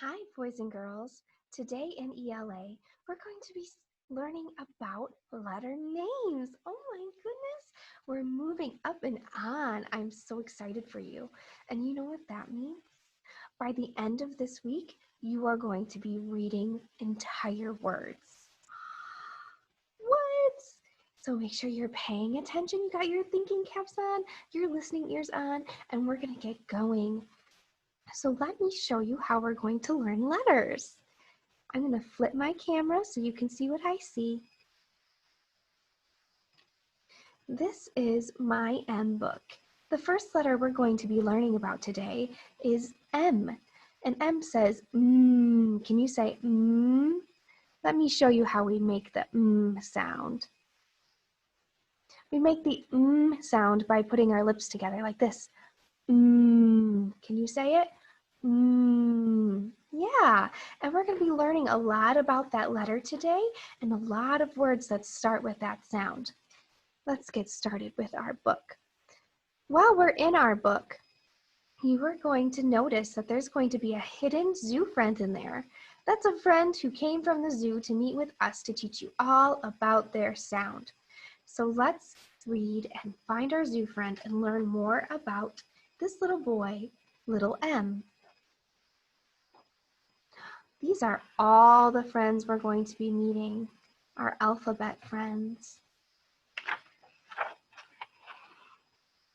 Hi, boys and girls. Today in ELA, we're going to be learning about letter names. Oh my goodness, we're moving up and on. I'm so excited for you. And you know what that means? By the end of this week, you are going to be reading entire words. What? So make sure you're paying attention. You got your thinking caps on, your listening ears on, and we're going to get going. So let me show you how we're going to learn letters. I'm going to flip my camera so you can see what I see. This is my M book. The first letter we're going to be learning about today is M. And M says, Can you say, Let me show you how we make the sound. We make the sound by putting our lips together like this. Can you say it? Yeah, and we're going to be learning a lot about that letter today and a lot of words that start with that sound. Let's get started with our book. While we're in our book, you are going to notice that there's going to be a hidden zoo friend in there. That's a friend who came from the zoo to meet with us to teach you all about their sound. So let's read and find our zoo friend and learn more about this little boy, little M. These are all the friends we're going to be meeting, our alphabet friends.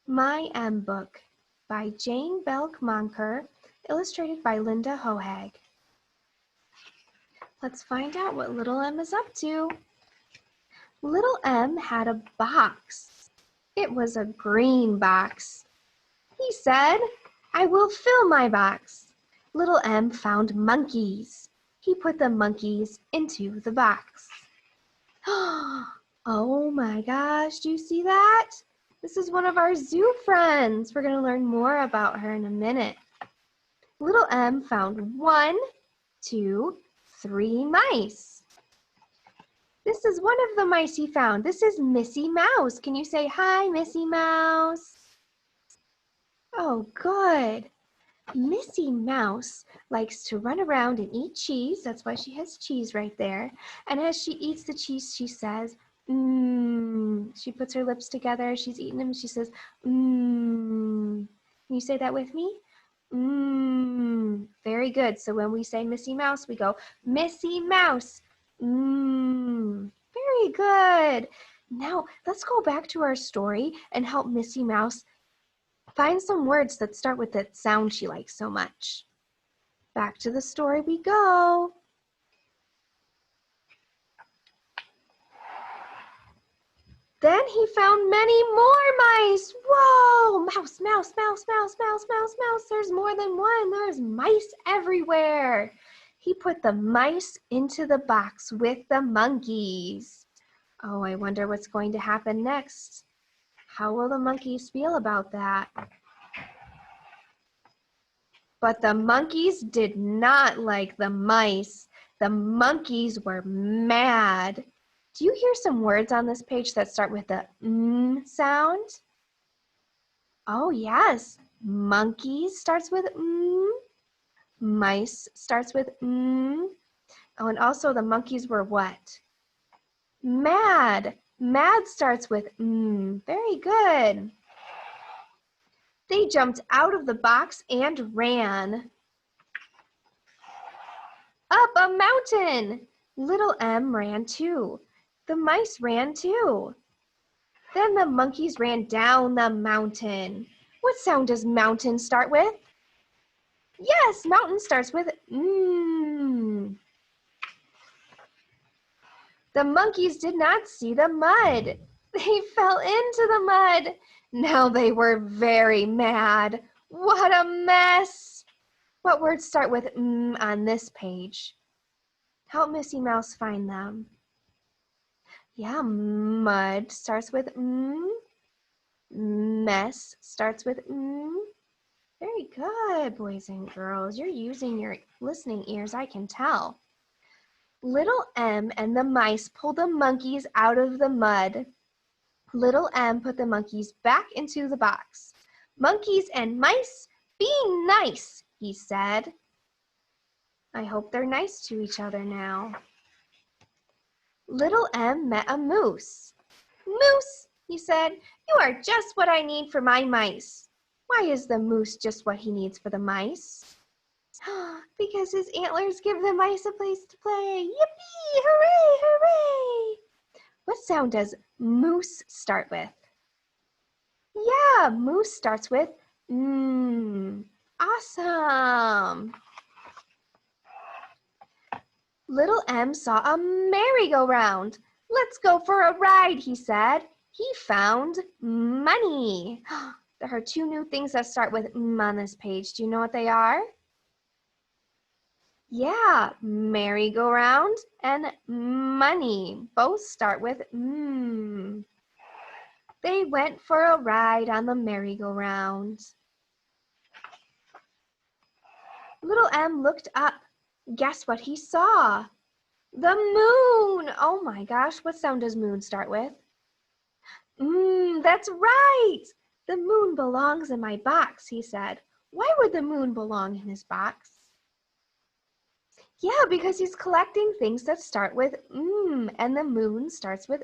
My M Book by Jane Belk-Monker, illustrated by Linda Hohag. Let's find out what little M is up to. Little M had a box. It was a green box. He said, "I will fill my box." Little M found monkeys. He put the monkeys into the box. Oh my gosh, do you see that? This is one of our zoo friends. We're going to learn more about her in a minute. Little M found 1, 2, 3 mice. This is one of the mice he found. This is Missy Mouse. Can you say hi, Missy Mouse? Oh, good. Missy Mouse likes to run around and eat cheese. That's why she has cheese right there. And as she eats the cheese, she says, She puts her lips together. She's eating them. She says, Can you say that with me? Very good. So when we say Missy Mouse, we go, Missy Mouse. Very good. Now let's go back to our story and help Missy Mouse find some words that start with that sound she likes so much. Back to the story we go. Then he found many more mice. Whoa, mouse, mouse, mouse, mouse, mouse, mouse, mouse. There's more than one. There's mice everywhere. He put the mice into the box with the monkeys. Oh, I wonder what's going to happen next. How will the monkeys feel about that? But the monkeys did not like the mice. The monkeys were mad. Do you hear some words on this page that start with the sound? Oh, yes. Monkeys starts with Mice starts with Oh, and also the monkeys were what? Mad. Mad starts with Very good. They jumped out of the box and ran. Up a mountain. Little M ran too. The mice ran too. Then the monkeys ran down the mountain. What sound does mountain start with? Yes, mountain starts with The monkeys did not see the mud. They fell into the mud. Now they were very mad. What a mess! What words start with on this page? Help Missy Mouse find them. Yeah, mud starts with Mess starts with Very good, boys and girls. You're using your listening ears, I can tell. Little M and the mice pulled the monkeys out of the mud. Little M put the monkeys back into the box. Monkeys and mice, be nice, he said. I hope they're nice to each other now. Little M met a moose. Moose, he said, you are just what I need for my mice. Why is the moose just what he needs for the mice? Because his antlers give the mice a place to play. Yippee! Hooray! Hooray! What sound does moose start with? Yeah, moose starts with Awesome. Little M saw a merry-go-round. Let's go for a ride, he said. He found money. There are two new things that start with on this page. Do you know what they are? Yeah, merry-go-round and money. Both start with They went for a ride on the merry-go-round. Little M looked up. Guess what he saw? The moon! Oh my gosh, what sound does moon start with? That's right! The moon belongs in my box, he said. Why would the moon belong in his box? Yeah, because he's collecting things that start with and the moon starts with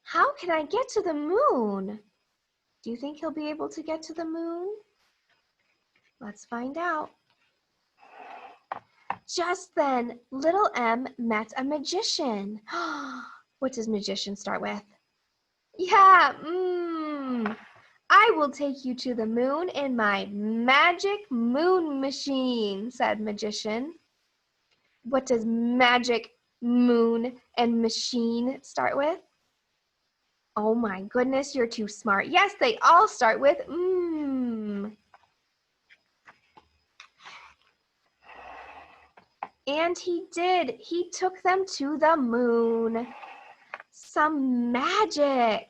How can I get to the moon? Do you think he'll be able to get to the moon? Let's find out. Just then, little M met a magician. What does magician start with? Yeah, I will take you to the moon in my magic moon machine, said magician. What does magic, moon, and machine start with? Oh my goodness, you're too smart. Yes, they all start with And he did. He took them to the moon. Some magic.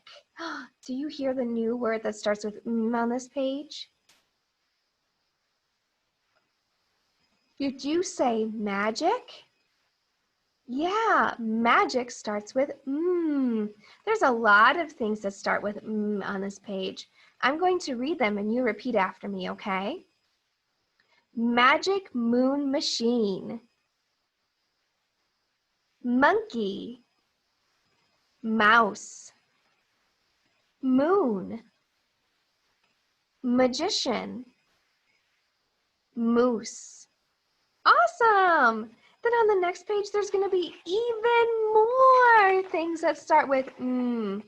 Do you hear the new word that starts with on this page? Did you say magic? Yeah, magic starts with There's a lot of things that start with on this page. I'm going to read them and you repeat after me, okay? Magic moon machine. Monkey. Mouse. Moon. Magician. Moose. Awesome! Then on the next page, there's going to be even more things that start with I'm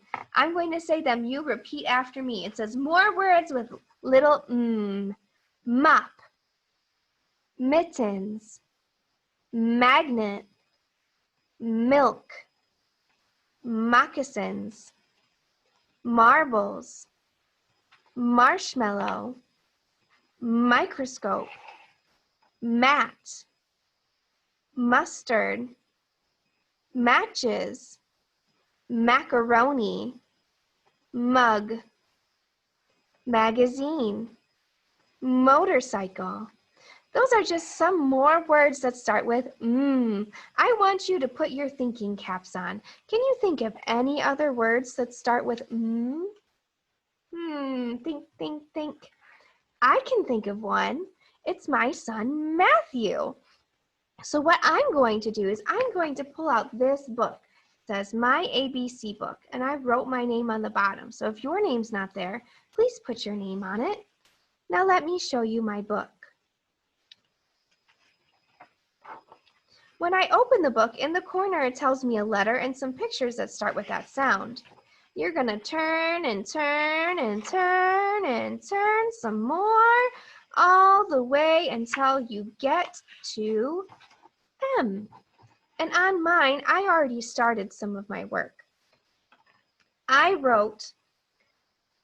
going to say them. You repeat after me. It says more words with little Mop. Mittens. Magnet. Milk. Moccasins. Marbles. Marshmallow. Microscope. Mat. Mustard. Matches. Macaroni. Mug. Magazine. Motorcycle. Those are just some more words that start with I want you to put your thinking caps on. Can you think of any other words that start with Think. I can think of one. It's my son, Matthew. So what I'm going to do is I'm going to pull out this book. It says My ABC Book, and I wrote my name on the bottom. So if your name's not there, please put your name on it. Now let me show you my book. When I open the book, in the corner it tells me a letter and some pictures that start with that sound. You're going to turn and turn and turn and turn some more all the way until you get to M. And on mine, I already started some of my work. I wrote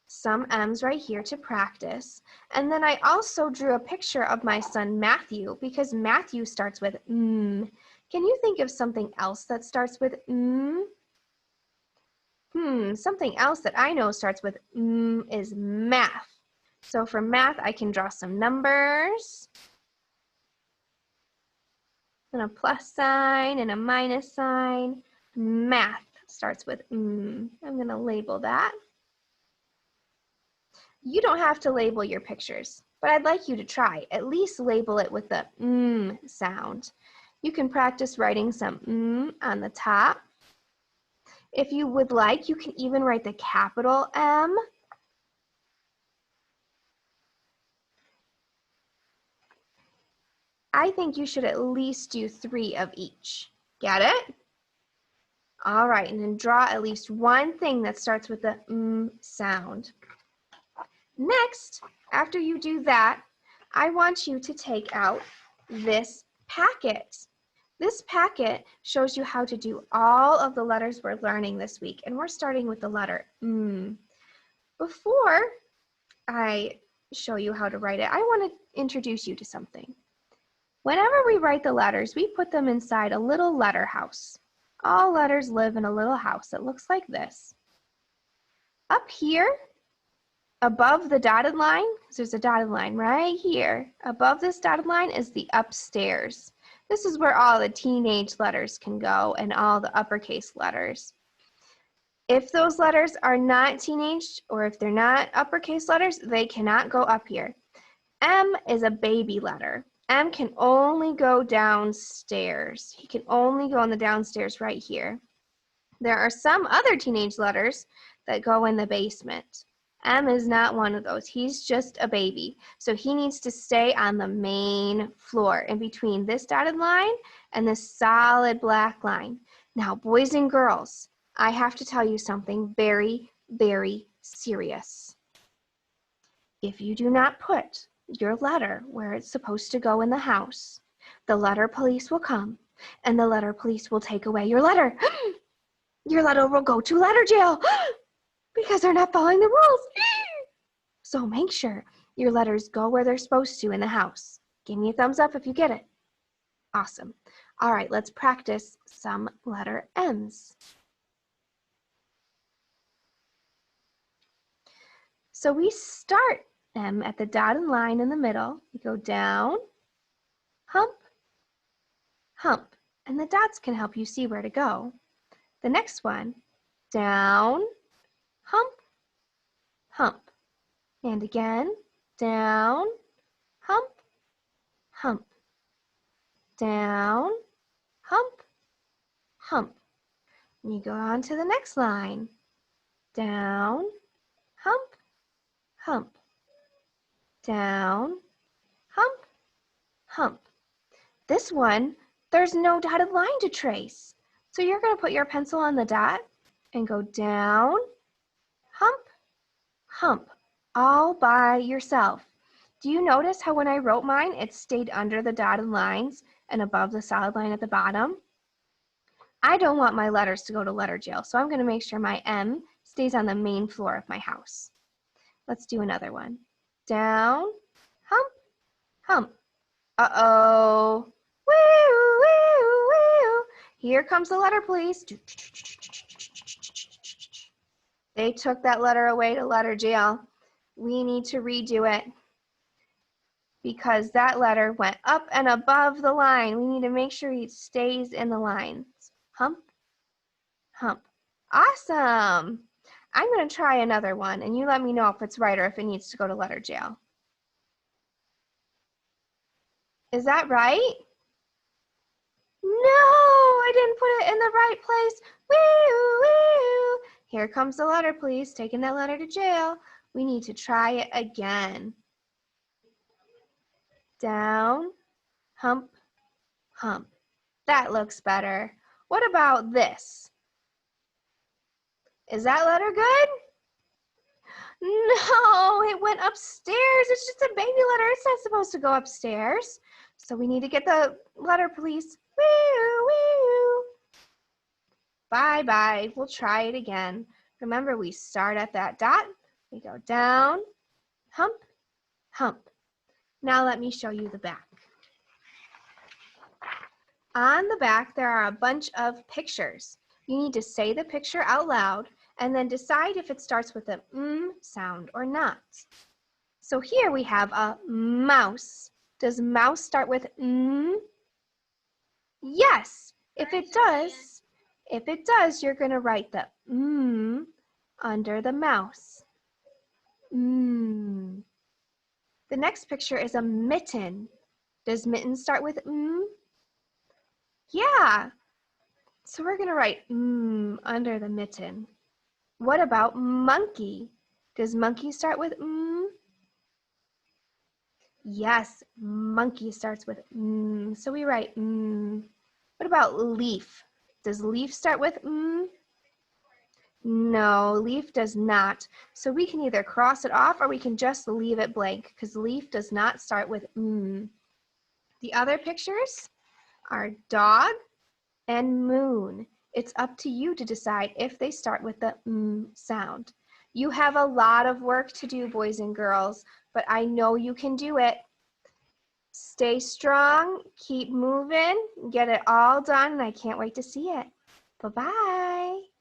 some M's right here to practice. And then I also drew a picture of my son Matthew because Matthew starts with Can you think of something else that starts with Something else that I know starts with is math. So for math, I can draw some numbers and a plus sign and a minus sign. Math starts with I'm going to label that. You don't have to label your pictures, but I'd like you to try. At least label it with the sound. You can practice writing some on the top. If you would like, you can even write the capital M. I think you should at least do 3 of each. Get it? All right, and then draw at least one thing that starts with the sound. Next, after you do that, I want you to take out this packet. This packet shows you how to do all of the letters we're learning this week, and we're starting with the letter M. Before I show you how to write it, I want to introduce you to something. Whenever we write the letters, we put them inside a little letter house. All letters live in a little house that looks like this. Up here, above the dotted line, so there's a dotted line right here. Above this dotted line is the upstairs. This is where all the teenage letters can go and all the uppercase letters. If those letters are not teenage or if they're not uppercase letters, they cannot go up here. M is a baby letter. M can only go downstairs. He can only go on the downstairs right here. There are some other teenage letters that go in the basement. M is not one of those. He's just a baby. So he needs to stay on the main floor in between this dotted line and this solid black line. Now, boys and girls, I have to tell you something very, very serious. If you do not put your letter where it's supposed to go in the house, the letter police will come and the letter police will take away your letter. Your letter will go to letter jail because they're not following the rules. So make sure your letters go where they're supposed to in the house. Give me a thumbs up if you get it. Awesome. All right, let's practice some letter M's. So we start M at the dotted line in the middle. We go down, hump, hump, and the dots can help you see where to go. The next one, down, hump, hump, and again, down, hump, hump, down, hump, hump. And you go on to the next line, down, hump, hump, down, hump, hump. This one, there's no dotted line to trace. So you're going to put your pencil on the dot and go down, hump, hump, all by yourself. Do you notice how when I wrote mine, it stayed under the dotted lines and above the solid line at the bottom? I don't want my letters to go to letter jail, so I'm going to make sure my M stays on the main floor of my house. Let's do another one. Down, hump, hump. Uh-oh. Woo, woo, woo. Here comes the letter police. They took that letter away to letter jail. We need to redo it because that letter went up and above the line. We need to make sure it stays in the lines. Hump, hump. Awesome. I'm going to try another one, and you let me know if it's right or if it needs to go to letter jail. Is that right? No, I didn't put it in the right place. Woo, woo. Here comes the letter police, taking that letter to jail. We need to try it again. Down, hump, hump. That looks better. What about this? Is that letter good? No, it went upstairs. It's just a baby letter. It's not supposed to go upstairs. So we need to get the letter police. Woo, woo. Bye-bye. We'll try it again. Remember, we start at that dot. We go down, hump, hump. Now let me show you the back. On the back, there are a bunch of pictures. You need to say the picture out loud and then decide if it starts with a sound or not. So here we have a mouse. Does mouse start with Yes. If it does, you're going to write the under the mouse. The next picture is a mitten. Does mitten start with m? Yeah. So we're going to write m under the mitten. What about monkey? Does monkey start with m? Yes, monkey starts with m. So we write m. What about leaf? Does leaf start with m? No, leaf does not. So we can either cross it off or we can just leave it blank because leaf does not start with m. The other pictures are dog and moon. It's up to you to decide if they start with the m sound. You have a lot of work to do, boys and girls, but I know you can do it. Stay strong, keep moving, get it all done, and I can't wait to see it. Bye-bye.